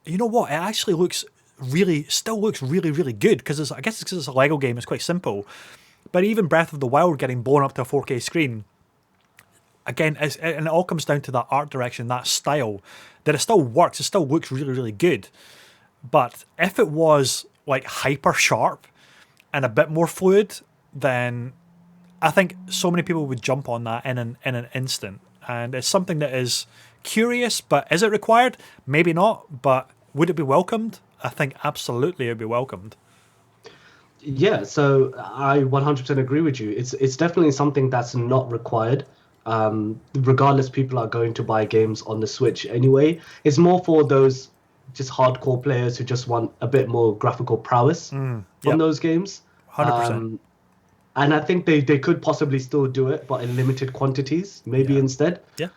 S1: you know what, it actually still looks really, really good, because I guess it's because it's a Lego game, it's quite simple. But even Breath of the Wild getting blown up to a 4K screen, again, and it all comes down to that art direction, that style, that it still works, it still looks really, really good. But if it was like hyper sharp and a bit more fluid, then I think so many people would jump on that in an instant. And it's something that is curious, but is it required? Maybe not, but would it be welcomed? I think absolutely it would be welcomed.
S2: Yeah, so I 100% agree with you. It's definitely something that's not required. Regardless, people are going to buy games on the Switch anyway. It's more for those just hardcore players who just want a bit more graphical prowess from those games.
S1: 100%.
S2: And I think they could possibly still do it, but in limited quantities, maybe instead.
S1: Yeah.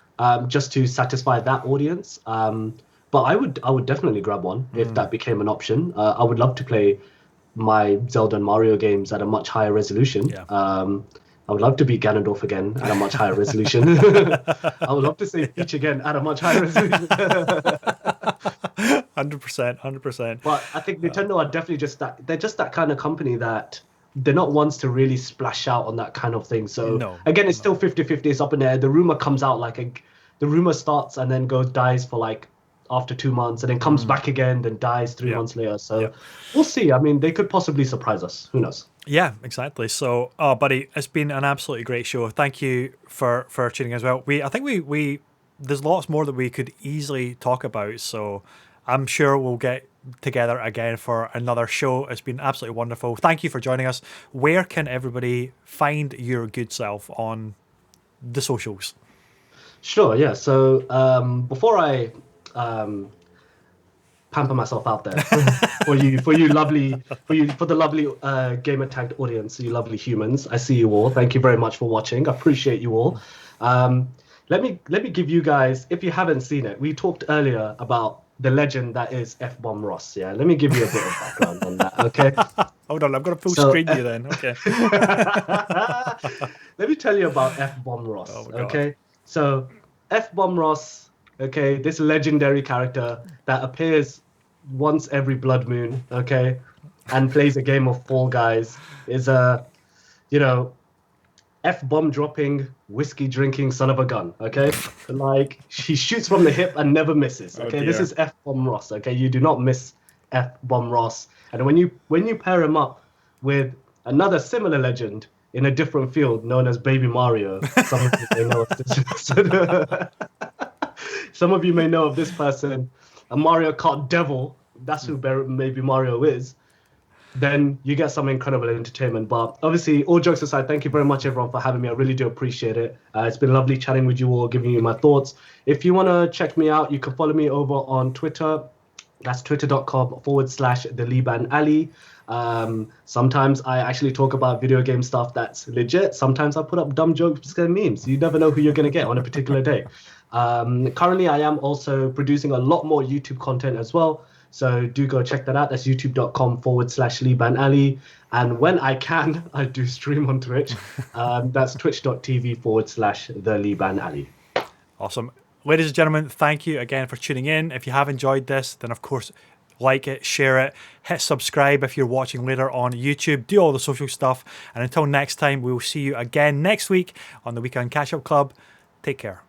S2: Just to satisfy that audience. But I would definitely grab one if that became an option. I would love to play my Zelda and Mario games at a much higher resolution.
S1: Yeah.
S2: I would love to beat Ganondorf again at a much higher resolution. I would love to see Peach again at a much higher resolution.
S1: 100%.
S2: But I think Nintendo are definitely they're just that kind of company that they're not ones to really splash out on that kind of thing. So again, it's still 50-50. It's up in the air. The rumor comes out the rumor starts and then dies for like after 2 months, and then comes back again, then dies 3 months later. So we'll see. I mean, they could possibly surprise us. Who knows?
S1: Yeah, exactly. So, buddy, it's been an absolutely great show. Thank you for tuning in as well. I think we there's lots more that we could easily talk about. So I'm sure we'll get together again for another show. It's been absolutely wonderful. Thank you for joining us. Where can everybody find your good self on the socials?
S2: Sure. Yeah. So before I pamper myself out there for the lovely gamer tagged audience, you lovely humans. I see you all. Thank you very much for watching. I appreciate you all. Let me give you guys, if you haven't seen it, we talked earlier about the legend that is F-Bomb Ross. Yeah, let me give you a bit of background on that. Okay. Hold
S1: on, I'm gonna full screen you then. Okay.
S2: Let me tell you about F-Bomb Ross. Okay. So F-Bomb Ross. Okay, this legendary character that appears once every blood moon, okay, and plays a game of Fall Guys, is a, F-bomb dropping, whiskey drinking son of a gun, okay? Like, he shoots from the hip and never misses, okay? This is F-Bomb Ross, okay? You do not miss F-Bomb Ross. And when you pair him up with another similar legend in a different field known as Baby Mario, some of you may know of this. Some of you may know of this person, a Mario Kart devil. That's who Baby Mario is. then you get some incredible entertainment. But obviously, all jokes aside, thank you very much, everyone, for having me. I really do appreciate it. It's been lovely chatting with you all, giving you my thoughts. If you want to check me out, you can follow me over on Twitter. That's twitter.com/the Liban Ali. Sometimes I actually talk about video game stuff that's legit. Sometimes I put up dumb jokes and memes. You never know who you're going to get on a particular day. Currently, I am also producing a lot more YouTube content as well. So do go check that out. That's youtube.com/Liban Ali. And when I can, I do stream on Twitch. That's twitch.tv/the Liban Ali.
S1: Awesome. Ladies and gentlemen, thank you again for tuning in. If you have enjoyed this, then of course, like it, share it, hit subscribe if you're watching later on YouTube, do all the social stuff. And until next time, we will see you again next week on the Weekend Catch Up Club. Take care.